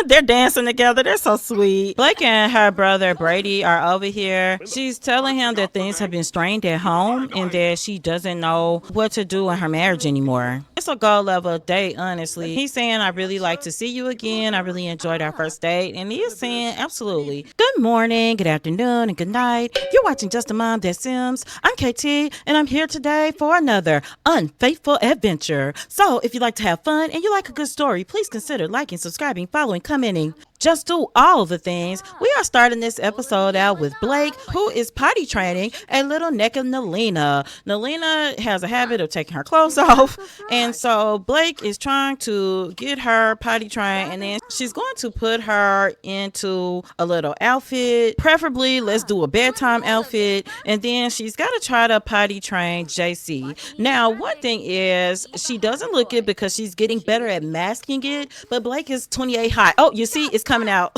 They're dancing together. They're so sweet. Blake and her brother Brady are over here. She's telling him that things have been strained at home and that she doesn't know what to do in her marriage anymore. It's a goal level date, honestly. He's saying, I really like to see you again. I really enjoyed our first date. And he is saying, absolutely. Good morning, good afternoon, and good night. You're watching Justamomthatsims. I'm KT, and I'm here today for another Unfaithful adventure. So if you like to have fun and you like a good story, please consider liking, subscribing, following, commenting. Just do all the things. We are starting this episode out with Blake, who is potty training a little naked Nalina. Nalina has a habit of taking her clothes off, and so Blake is trying to get her potty trained, and then she's going to put her into a little outfit. Preferably, let's do a bedtime outfit, and then she's got to try to potty train JC. Now, one thing is she doesn't look it because she's getting better at masking it, but Blake is 28 hot. Oh, you see, it's coming out.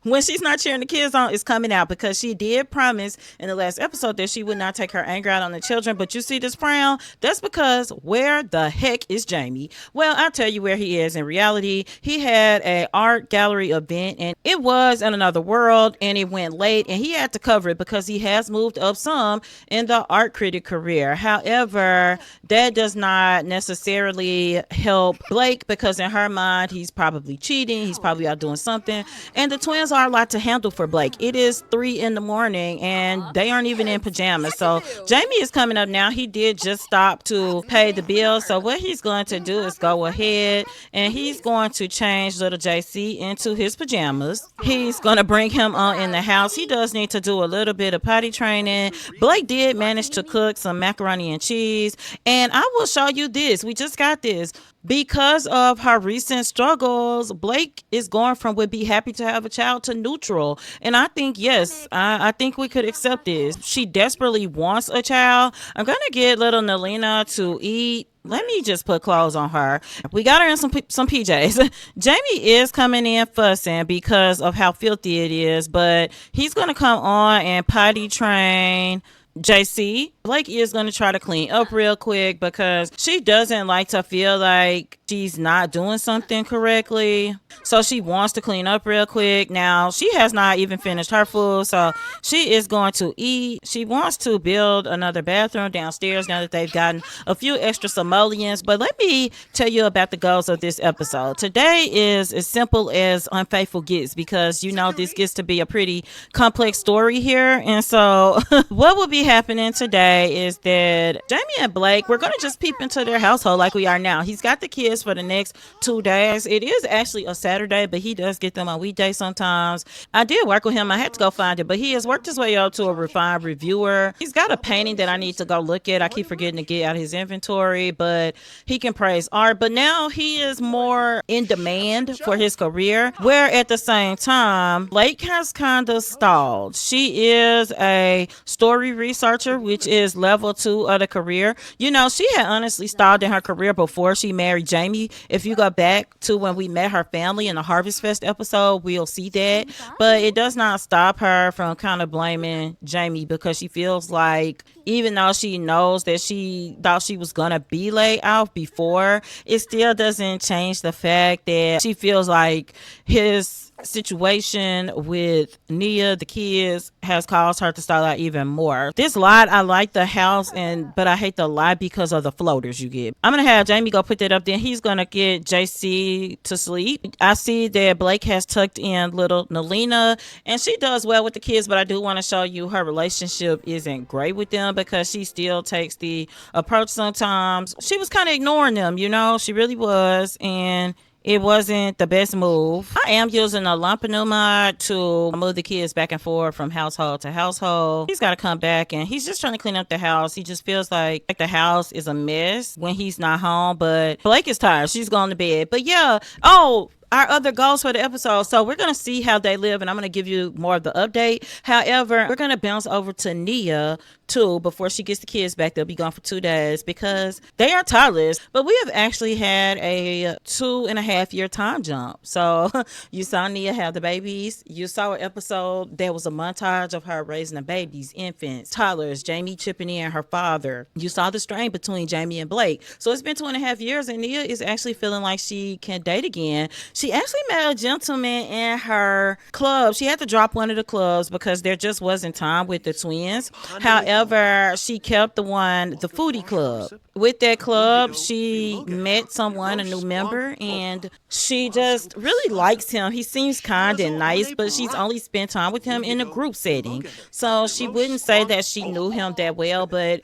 When she's not cheering the kids on, it's coming out because she did promise in the last episode that she would not take her anger out on the children. But you see this frown? That's because where the heck is Jaimie? Well, I'll tell you where he is in reality. He had an art gallery event and it was in another world and it went late and he had to cover it because he has moved up some in the art critic career. However, that does not necessarily help Blake because in her mind, he's probably cheating. He's probably out doing something. And the twins are a lot to handle for Blake. It is 3 a.m. and they aren't even in pajamas. So Jaimie is coming up now. He did just stop to pay the bill. So what he's going to do is go ahead and he's going to change little JC into his pajamas. He's going to bring him on in the house. He does need to do a little bit of potty training. Blake did manage to cook some macaroni and cheese. And I will show you this. We just got this. Because of her recent struggles, Blake is going from would be happy to have a child to neutral. And I think, yes, I think we could accept this. She desperately wants a child. I'm going to get little Nalina to eat. Let me just put clothes on her. We got her in some PJs. Jaimie is coming in fussing because of how filthy it is, but he's going to come on and potty train JC. Blake is going to try to clean up real quick because she doesn't like to feel like she's not doing something correctly. So she wants to clean up real quick. Now, she has not even finished her food, so she is going to eat. She wants to build another bathroom downstairs now that they've gotten a few extra simoleons. But let me tell you about the goals of this episode. Today is as simple as Unfaithful gets because, you know, this gets to be a pretty complex story here. And so what will be happening today is that Jaimie and Blake, we're going to just peep into their household like we are now. He's got the kids for the next 2 days. It is actually a Saturday, but he does get them on weekdays sometimes. I did work with him. I had to go find it, but he has worked his way up to a refined reviewer. He's got a painting that I need to go look at. I keep forgetting to get out his inventory, but he can praise art. But now he is more in demand for his career, where at the same time, Blake has kind of stalled. She is a story researcher, which is level 2 of the career. You know, she had honestly stalled in her career before she married Jaimie. If you go back to when we met her family in the Harvest Fest episode, we'll see that. But it does not stop her from kind of blaming Jaimie because she feels like even though she knows that she thought she was going to be laid off before, it still doesn't change the fact that she feels like his situation with Nia, the kids, has caused her to stall out even more. This lot, I like the house, but I hate the lot because of the floaters you get. I'm going to have Jaimie go put that up, then he's going to get JC to sleep. I see that Blake has tucked in little Nalina, and she does well with the kids, but I do want to show you her relationship isn't great with them because she still takes the approach sometimes. She was kind of ignoring them, you know, she really was, and it wasn't the best move. I am using a Lumpanuma to move the kids back and forth from household to household. He's got to come back and he's just trying to clean up the house. He just feels like the house is a mess when he's not home. But Blake is tired. She's going to bed. But yeah. Oh, our other goals for the episode. So we're going to see how they live and I'm going to give you more of the update. However, we're going to bounce over to Nia too before she gets the kids back. They'll be gone for 2 days because they are toddlers, but we have actually had a 2.5-year time jump. So you saw Nia have the babies. You saw an episode. There was a montage of her raising the babies, infants, toddlers, Jaimie chipping in, her father. You saw the strain between Jaimie and Blake. So it's been 2.5 years and Nia is actually feeling like she can date again. She actually met a gentleman in her club. She had to drop one of the clubs because there just wasn't time with the twins. However, she kept the foodie club. With that club, she met someone, a new member, and she just really likes him. He seems kind and nice, but she's only spent time with him in a group setting. So she wouldn't say that she knew him that well, but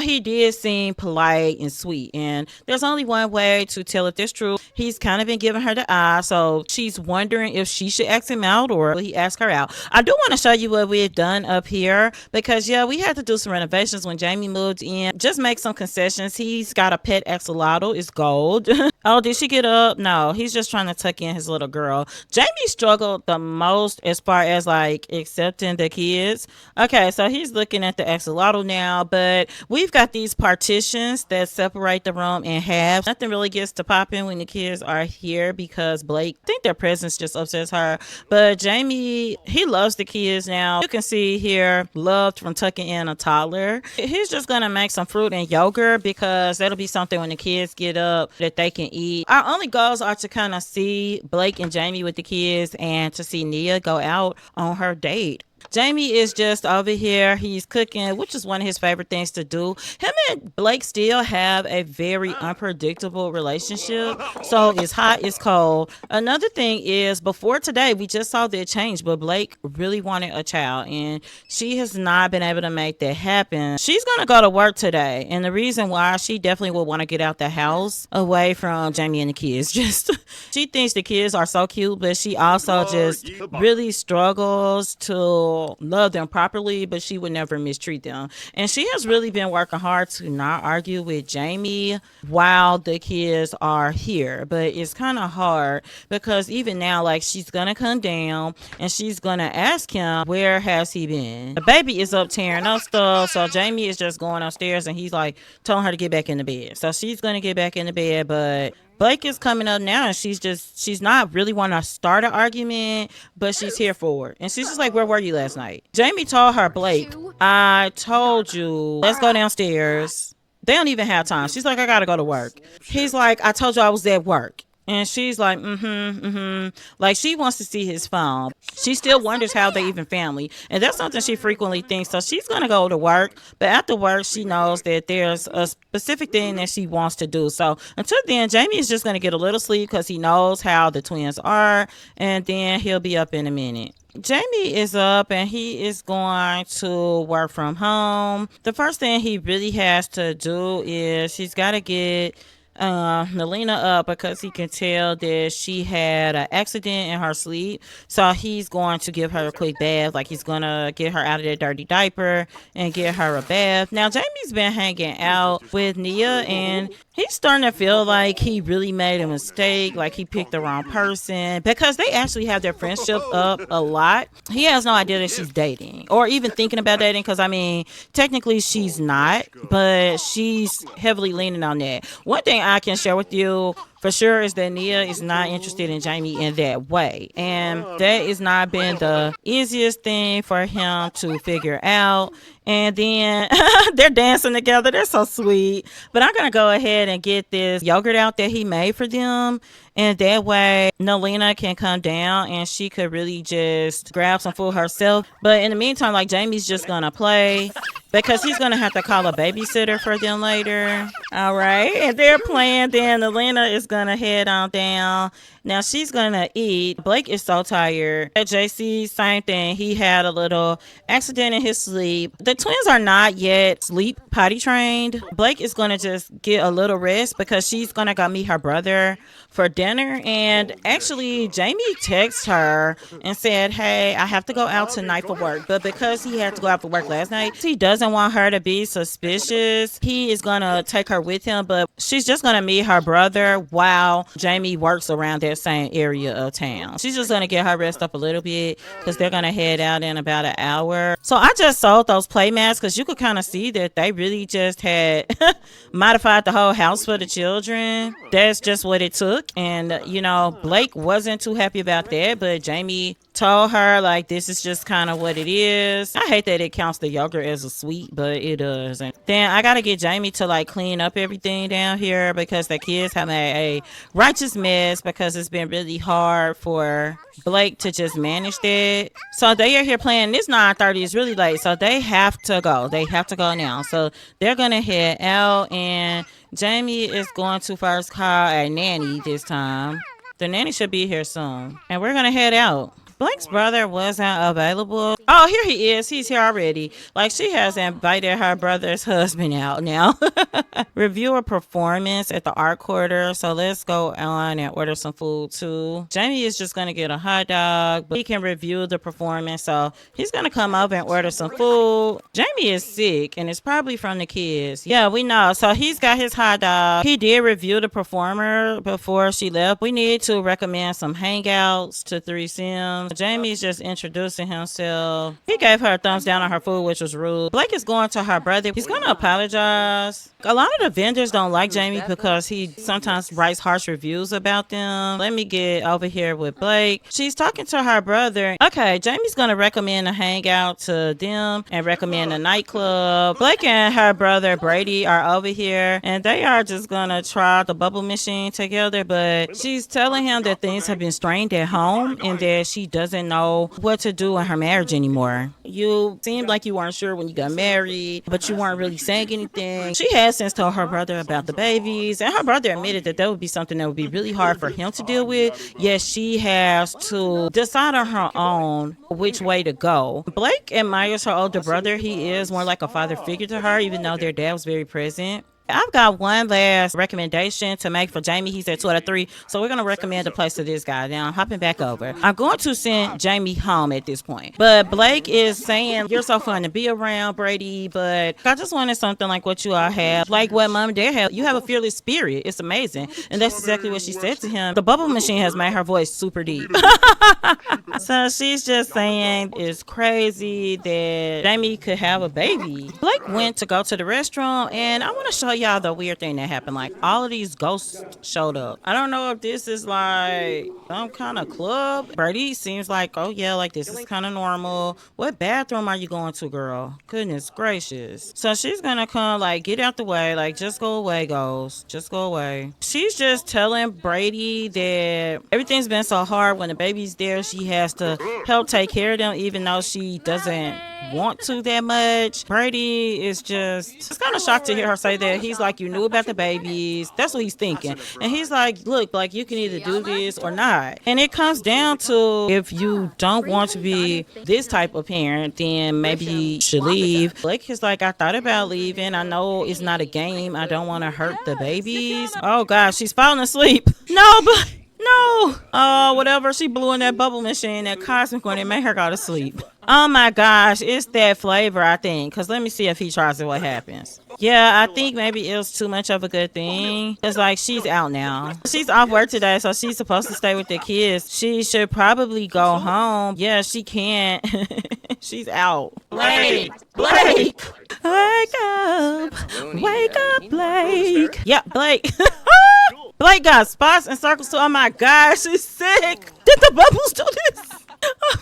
he did seem polite and sweet. And there's only one way to tell if that's true. He's kind of been giving her the eye, so she's wondering if she should ask him out or he ask her out. I do want to show you what we had done up here because, we had to do some renovations when Jaimie moved in. Just make some concessions. He's got a pet axolotl. It's gold. Oh, did she get up? No, he's just trying to tuck in his little girl. Jaimie struggled the most as far as like accepting the kids. Okay, so he's looking at the axolotl now, but we've got these partitions that separate the room in half. Nothing really gets to popping when the kids are here because Blake, I think their presence just upsets her. But Jaimie, he loves the kids now. You can see here, loved from tucking in a toddler. He's just gonna make some fruit and yogurt because that'll be something when the kids get up that they can eat. Our only goals are to kind of see Blake and Jaimie with the kids and to see Nia go out on her date. Jaimie is just over here. He's cooking, which is one of his favorite things to do. Him and Blake still have a very unpredictable relationship. So it's hot, it's cold. Another thing is, before today, we just saw that change, but Blake really wanted a child, and she has not been able to make that happen. She's going to go to work today, and the reason why, she definitely will want to get out the house away from Jaimie and the kids. She thinks the kids are so cute, but she also just really struggles to love them properly, but she would never mistreat them. And she has really been working hard to not argue with Jaimie while the kids are here. But it's kind of hard because even now, like, she's gonna come down and she's gonna ask him, where has he been? The baby is up tearing up stuff, so Jaimie is just going upstairs and he's like telling her to get back in the bed. So she's gonna get back in the bed, but Blake is coming up now and she's not really want to start an argument, but she's here for it. And she's just like, where were you last night? Jaimie told her, Blake, I told you, let's go downstairs. They don't even have time. She's like, I gotta go to work. He's like, I told you I was at work. And she's like, like, she wants to see his phone. She still wonders how they even family. And that's something she frequently thinks. So she's going to go to work. But after work, she knows that there's a specific thing that she wants to do. So until then, Jaimie is just going to get a little sleep because he knows how the twins are. And then he'll be up in a minute. Jaimie is up and he is going to work from home. The first thing he really has to do is he's got to get Nelina up because he can tell that she had an accident in her sleep. So he's going to give her a quick bath. Like, he's going to get her out of that dirty diaper and get her a bath. Now, Jaimie's been hanging out with Nia and he's starting to feel like he really made a mistake, like he picked the wrong person, because they actually have their friendship up a lot. He has no idea that she's dating or even thinking about dating because, I mean, technically she's not, but she's heavily leaning on that. One thing I can share with you for sure is that Nia is not interested in Jaimie in that way. And that has not been the easiest thing for him to figure out. And then they're dancing together. They're so sweet. But I'm going to go ahead and get this yogurt out that he made for them. And that way, Nelina can come down and she could really just grab some food herself. But in the meantime, like, Jaimie's just going to play because he's going to have to call a babysitter for them later. All right. And they're playing. Then Nelina is going to head on down. Now she's going to eat. Blake is so tired. At JC, same thing. He had a little accident in his sleep. The twins are not yet sleep potty trained. Blake is going to just get a little rest because she's going to go meet her brother for dinner. And actually, Jaimie texted her and said, hey, I have to go out tonight for work. But because he had to go out for work last night, he doesn't want her to be suspicious. He is going to take her with him, but she's just going to meet her brother while Jaimie works around that same area of town. She's just going to get her rest up a little bit because they're going to head out in about an hour. So I just sold those play mats because you could kind of see that they really just had modified the whole house for the children. That's just what it took. And, you know, Blake wasn't too happy about that, but Jaimie told her like this is just kind of what it is. I hate that it counts the yogurt as a sweet, but it does. And then I gotta get Jaimie to like clean up everything down here because the kids have made a righteous mess because it's been really hard for Blake to just manage that. So they are here playing. This 9:30 is really late, so they have to go. They have to go now. So they're gonna head out, and Jaimie is going to first call a nanny this time. The nanny should be here soon, and we're gonna head out. Blake's brother wasn't available. Oh, here he is. He's here already. Like, she has invited her brother's husband out now. Review a performance at the art quarter. So let's go on and order some food too. Jaimie is just going to get a hot dog, but he can review the performance. So he's going to come over and order some food. Jaimie is sick, and it's probably from the kids. Yeah, we know. So he's got his hot dog. He did review the performer before she left. We need to recommend some hangouts to Three Sims. Jaimie's just introducing himself. He gave her a thumbs down on her food, which was rude. Blake is going to her brother. He's going to apologize. A lot of the vendors don't like Jaimie because he sometimes writes harsh reviews about them. Let me get over here with Blake. She's talking to her brother. Okay, Jaimie's going to recommend a hangout to them and recommend a nightclub. Blake and her brother Brady are over here, and they are just going to try the bubble machine together, but she's telling him that things have been strained at home and that she doesn't know what to do in her marriage anymore. You seemed like you weren't sure when you got married, but you weren't really saying anything. She has since told her brother about the babies, and her brother admitted that that would be something that would be really hard for him to deal with. Yes, she has to decide on her own which way to go. Blake admires her older brother. He is more like a father figure to her, even though their dad was very present. I've got one last recommendation to make for Jaimie. He said 2 out of 3. So we're going to recommend a place to this guy. Now I'm hopping back over. I'm going to send Jaimie home at this point. But Blake is saying, you're so fun to be around, Brady, but I just wanted something like what you all have. Like what mom and dad have. You have a fearless spirit. It's amazing. And that's exactly what she said to him. The bubble machine has made her voice super deep. So she's just saying it's crazy that Jaimie could have a baby. Blake went to go to the restroom, and I want to show y'all the weird thing that happened. Like, all of these ghosts showed up. I don't know if this is like some kind of club. Brady seems like, oh yeah, like this is kind of normal. What bathroom are you going to, girl? Goodness gracious. So she's gonna come, like, get out the way, like, just go away, ghost, just go away. She's just telling Brady that everything's been so hard. When the baby's there, she has to help take care of them, even though she doesn't want to that much. Brady is just kind of shocked to hear her say that. He's like, you knew about the babies. That's what he's thinking. And he's like, look, like, you can either do this or not. And it comes down to, if you don't want to be this type of parent, then maybe you should leave. Blake is like, I thought about leaving. I know it's not a game. I don't want to hurt the babies. Oh gosh, she's falling asleep. No, but no. Oh, whatever she blew in that bubble machine, that cosmic one, it made her go to sleep. Oh my gosh, it's that flavor, I think. Because let me see if he tries it, what happens. Yeah, I think maybe it was too much of a good thing. It's like, she's out now. She's off work today, so she's supposed to stay with the kids. She should probably go home. Yeah, she can't. She's out. Blake! Blake! Wake up! Wake up, Blake! Yeah, Blake. Blake got spots and circles too. Oh my gosh, she's sick. Did the bubbles do this?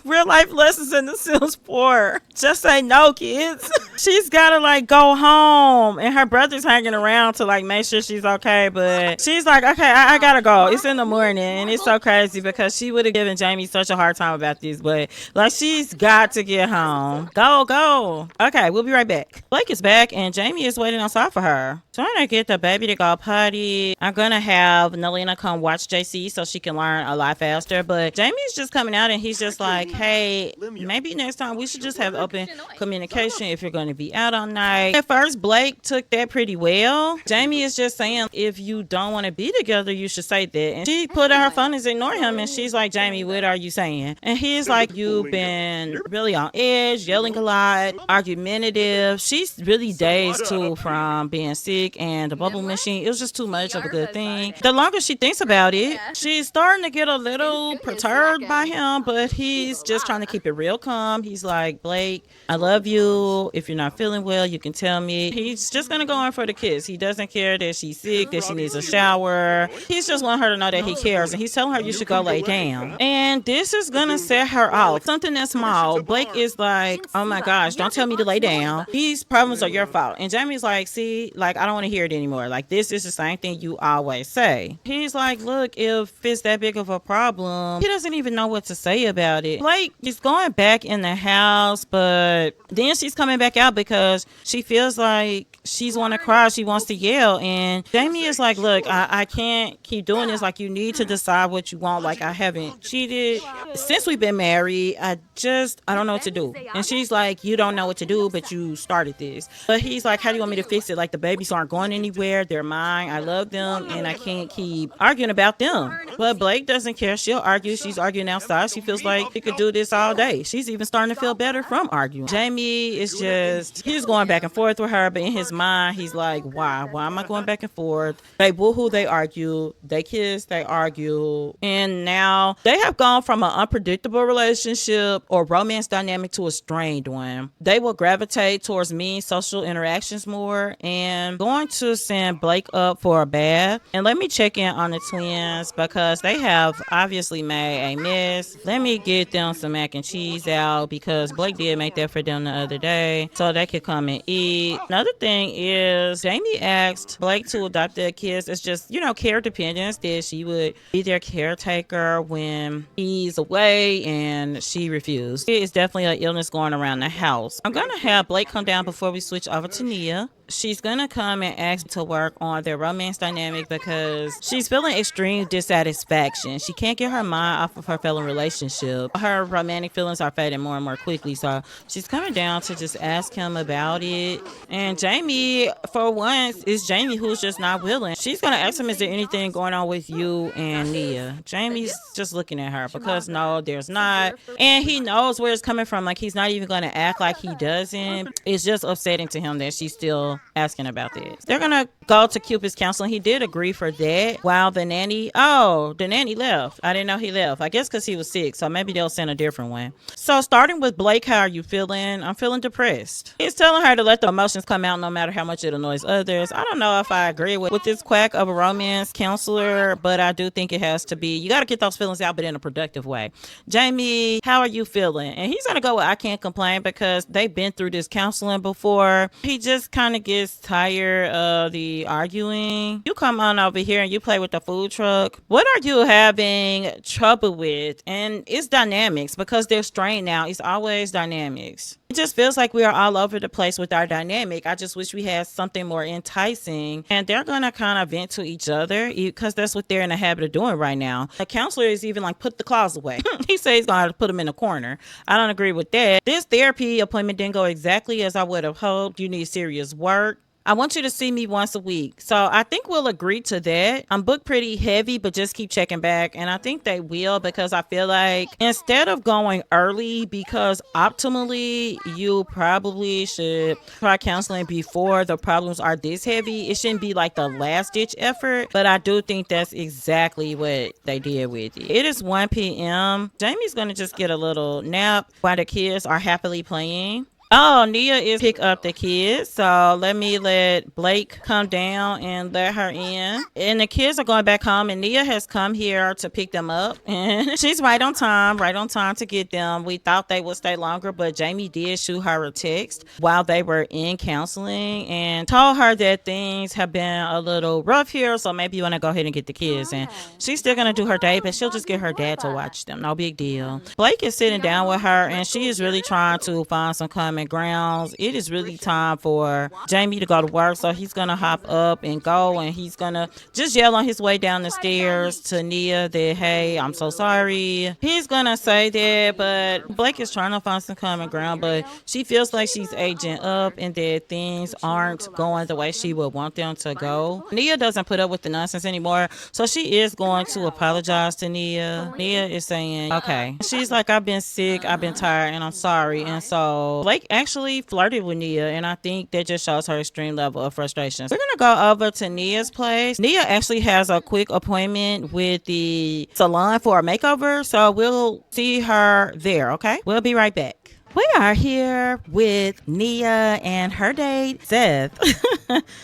Real life lessons in The Sims 4. Just say no, kids. She's gotta, like, go home, and her brother's hanging around to, like, make sure she's okay, but she's like, okay, I gotta go. It's in the morning, and it's so crazy because she would have given Jaimie such a hard time about this, but, like, she's got to get home. Go. Okay, we'll be right back. Blake is back, and Jaimie is waiting outside for her. Trying to get the baby to go potty. I'm gonna have Nelena come watch JC so she can learn a lot faster, but Jamie's just coming out, and he's just like, hey, maybe next time we should just have open communication if you're going to be out all night. At first, Blake took that pretty well. Jaimie is just saying, if you don't want to be together, you should say that. And she put out her phone and ignored him, and she's like, Jaimie, what are you saying? And he's like, you've been really on edge, yelling a lot, argumentative. She's really dazed too from being sick and the bubble machine. It was just too much of a good thing. The longer she thinks about it, she's starting to get a little perturbed by him, but he's just trying to keep it real calm. He's like, Blake, I love you. If you're you're not feeling well, you can tell me. He's just gonna go in for the kiss. He doesn't care that she's sick, that she needs a shower. He's just want her to know that he cares, and he's telling her you should go lay down. And this is gonna set her off. Something that's small. Blake is like, oh my gosh, don't tell me to lay down. These problems are your fault. And Jaimie's like, see, like, I don't want to hear it anymore. Like, this is the same thing you always say. He's like, look, if it's that big of a problem, he doesn't even know what to say about it. Blake is going back in the house, but then she's coming back out because she feels like she's want to cry. She wants to yell. And Jaimie is like, look, I can't keep doing this. Like, you need to decide what you want. Like, I haven't cheated since we've been married. I don't know what to do. And she's like, you don't know what to do, but you started this. But he's like, how do you want me to fix it? Like, the babies aren't going anywhere. They're mine. I love them, and I can't keep arguing about them. But Blake doesn't care. She'll argue. She's arguing outside. She feels like she could do this all day. She's even starting to feel better from arguing. Jaimie is he's going back and forth with her, but in his mind, he's like, why? Why am I going back and forth? They woohoo, they argue. They kiss, they argue. And now they have gone from an unpredictable relationship or romance dynamic to a strained one. They will gravitate towards mean social interactions more, and going to send Blake up for a bath. And let me check in on the twins because they have obviously made a mess. Let me get them some mac and cheese out because Blake did make that for them the other day so they could come and eat. Another thing is Jaimie asked Blake to adopt their kids. It's just, care dependence, that she would be their caretaker when he's away, and she refused. It is definitely an illness going around the house. I'm going to have Blake come down before we switch over to Nia. She's going to come and ask to work on their romance dynamic because she's feeling extreme dissatisfaction. She can't get her mind off of her failing relationship. Her romantic feelings are fading more and more quickly, so she's coming down to just ask him about it. And Jaimie, for once, is Jaimie who's just not willing. She's going to ask him, is there anything going on with you and Nia? Jaimie's just looking at her because no, there's not. And he knows where it's coming from. Like, he's not even going to act like he doesn't. It's just upsetting to him that she's still asking about this. They're gonna go to Cupid's counseling. He did agree for that. While the nanny left. I didn't know he left. I guess because he was sick, so maybe they'll send a different one. So starting with Blake, how are you feeling? I'm feeling depressed. He's telling her to let the emotions come out no matter how much it annoys others. I don't know if I agree with this quack of a romance counselor, but I do think it has to be, you got to get those feelings out, but in a productive way. Jaimie, how are you feeling? And he's gonna go with I can't complain because they've been through this counseling before. He just kind of gets tired of the arguing. You come on over here and you play with the food truck. What are you having trouble with? And it's dynamics because they're strained now. It's always dynamics. It just feels like we are all over the place with our dynamic. I just wish we had something more enticing. And they're going to kind of vent to each other because that's what they're in the habit of doing right now. The counselor is even like, put the claws away. He says he's going to put them in a corner. I don't agree with that. This therapy appointment didn't go exactly as I would have hoped. You need serious work. I want you to see me once a week. So I think we'll agree to that. I'm booked pretty heavy, but just keep checking back. And I think they will because I feel like instead of going early, because optimally you probably should try counseling before the problems are this heavy. It shouldn't be like the last ditch effort, but I do think that's exactly what they did with it. It is 1 p.m. Jaimie's going to just get a little nap while the kids are happily playing. Oh, Nia is pick up the kids. So let Blake come down and let her in. And the kids are going back home, and Nia has come here to pick them up. And she's right on time to get them. We thought they would stay longer, but Jaimie did shoot her a text while they were in counseling and told her that things have been a little rough here. So maybe you want to go ahead and get the kids. And she's still going to do her day, but she'll just get her dad to watch them. No big deal. Blake is sitting down with her, and she is really trying to find some common grounds. It is really time for Jaimie to go to work, so he's gonna hop up and go, and he's gonna just yell on his way down the stairs to Nia that, hey, I'm so sorry. He's gonna say that, but Blake is trying to find some common ground, but she feels like she's aging up and that things aren't going the way she would want them to go. Nia doesn't put up with the nonsense anymore, so she is going to apologize to Nia. Nia is saying, okay. She's like, I've been sick, I've been tired, and I'm sorry. And so Blake actually flirted with Nia, and I think that just shows her extreme level of frustration. We're gonna go over to Nia's place. Nia actually has a quick appointment with the salon for a makeover, so we'll see her there. Okay, we'll be right back. We are here with Nia and her date, Seth.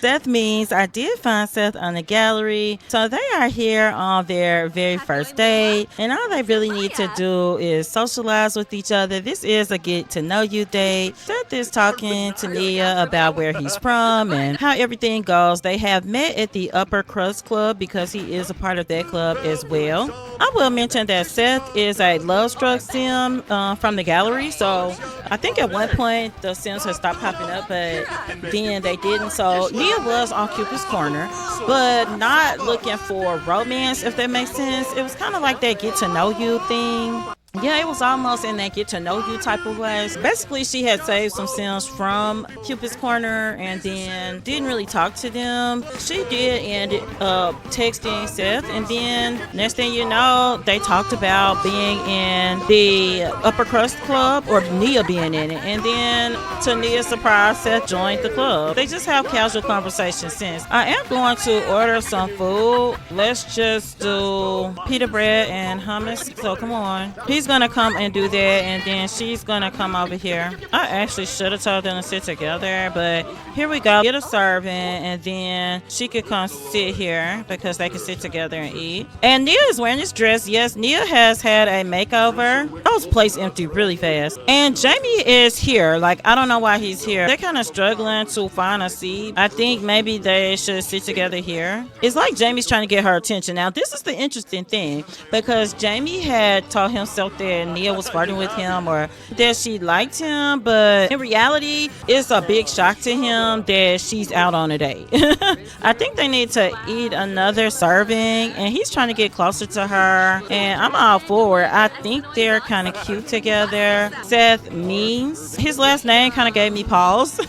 Seth means I did find Seth on the gallery. So they are here on their very first date. And all they really need to do is socialize with each other. This is a get to know you date. Seth is talking to Nia about where he's from and how everything goes. They have met at the Upper Crust Club because he is a part of that club as well. I will mention that Seth is a love struck sim from the gallery. So I think at one point the Sims had stopped popping up, but then they didn't. So Nia was on Cupid's Corner, but not looking for romance, if that makes sense. It was kind of like that get to know you thing. Yeah, it was almost in that get to know you type of way. Basically, she had saved some Sims from Cupid's Corner and then didn't really talk to them. She did end up texting Seth, and then next thing you know, they talked about being in the Upper Crust Club, or Nia being in it. And then, to Nia's surprise, Seth joined the club. They just have casual conversations since. I am going to order some food. Let's just do pita bread and hummus. So come on. He's gonna come and do that, and then she's gonna come over here. I actually should have told them to sit together, but here we go. Get a serving, and then she could come sit here because they can sit together and eat. And Nia is wearing this dress. Yes, Nia has had a makeover. Those plates empty really fast. And Jaimie is here. Like, I don't know why he's here. They're kind of struggling to find a seat. I think maybe they should sit together here. It's like Jaimie's trying to get her attention. Now, this is the interesting thing, because Jaimie had told himself that Nia was flirting with him or that she liked him, but in reality, it's a big shock to him that she's out on a date. I think they need to eat another serving, and he's trying to get closer to her, and I'm all for it. I think they're kind of cute together. Seth means his last name kind of gave me pause.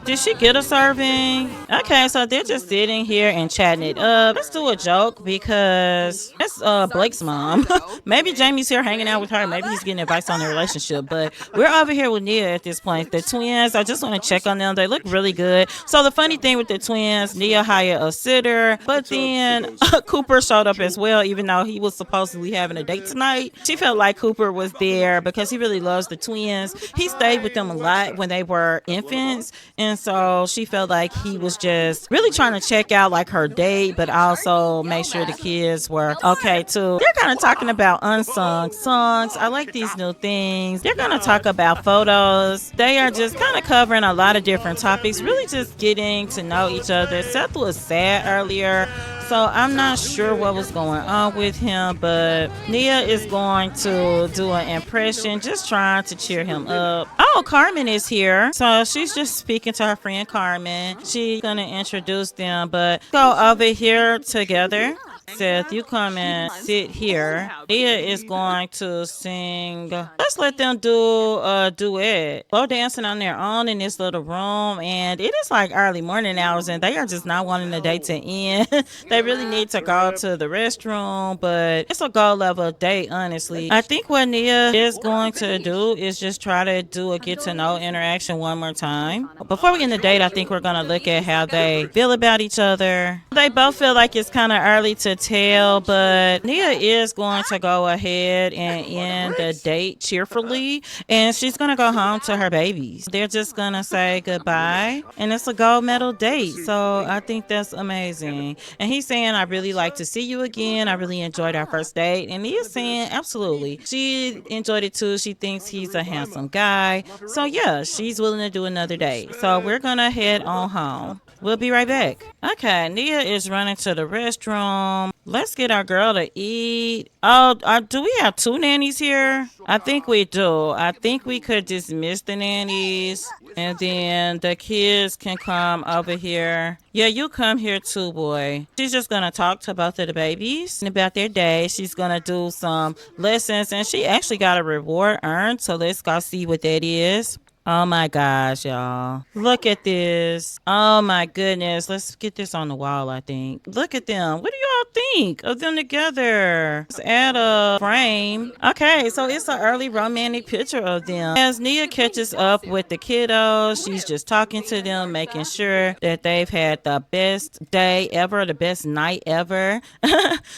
Did she get a serving? Okay, so they're just sitting here and chatting it up. Let's do a joke because it's Blake's mom. Maybe Jaimie's here hanging out with her. Maybe he's getting advice on their relationship. But we're over here with Nia at this point. The twins, I just want to check on them. They look really good. So the funny thing with the twins, Nia hired a sitter, but then Cooper showed up as well, even though he was supposedly having a date tonight. She felt like Cooper was there because he really loves the twins. He stayed with them a lot when they were infants, and so she felt like he was just really trying to check out like her date, but also make sure the kids were okay too. They're kind of talking about unsung songs. I like these new things. They're going to talk about photos. They are just kind of covering a lot of different topics, really just getting to know each other. Seth was sad earlier, so I'm not sure what was going on with him, but Nia is going to do an impression, just trying to cheer him up. Oh, Carmen is here. So she's just speaking to her friend Carmen. She's going to introduce them, but go over here together. Seth, you come and sit here. Nia is going to sing. Let's let them do a duet. Slow dancing on their own in this little room, and it is like early morning hours, and they are just not wanting the date to end. They really need to go to the restroom, but it's a goal level date, honestly. I think what Nia is going to do is just try to do a get to know interaction one more time. Before we end the date, I think we're going to look at how they feel about each other. They both feel like it's kind of early to tell, but Nia is going to go ahead and end the date cheerfully, and she's going to go home to her babies. They're just going to say goodbye, and it's a gold medal date, so I think that's amazing. And he's saying, I really like to see you again. I really enjoyed our first date. And Nia's saying, absolutely. She enjoyed it too. She thinks he's a handsome guy. So yeah, she's willing to do another date. So we're going to head on home. We'll be right back. Okay, Nia is running to the restroom. Let's get our girl to eat. Oh, do we have two nannies here? I think we do. I think we could dismiss the nannies, and then the kids can come over here. Yeah, you come here too, boy. She's just going to talk to both of the babies about their day. She's going to do some lessons, and she actually got a reward earned, so let's go see what that is. Oh my gosh, y'all. Look at this. Oh my goodness. Let's get this on the wall, I think. Look at them. What do y'all think of them together? Let's add a frame. Okay, so it's an early romantic picture of them. As Nia catches up with the kiddos, she's just talking to them, making sure that they've had the best day ever, the best night ever.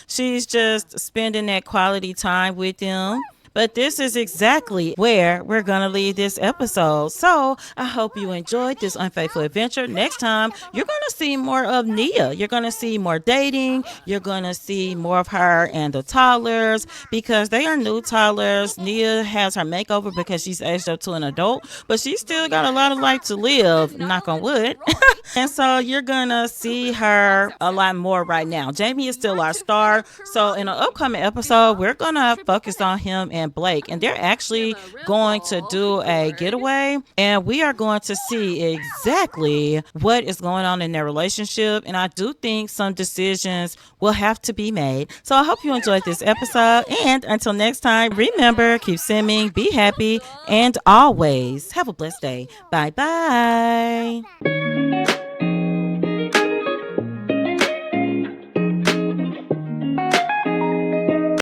She's just spending that quality time with them. But this is exactly where we're going to leave this episode. So I hope you enjoyed this unfaithful adventure. Next time, you're going to see more of Nia. You're going to see more dating. You're going to see more of her and the toddlers because they are new toddlers. Nia has her makeover because she's aged up to an adult, but she's still got a lot of life to live, knock on wood. And so you're going to see her a lot more right now. Jaimie is still our star. So in an upcoming episode, we're going to focus on him and Blake. And they're actually going to do a getaway. And we are going to see exactly what is going on in their relationship. And I do think some decisions will have to be made. So I hope you enjoyed this episode. And until next time, remember, keep simming, be happy, and always have a blessed day. Bye-bye.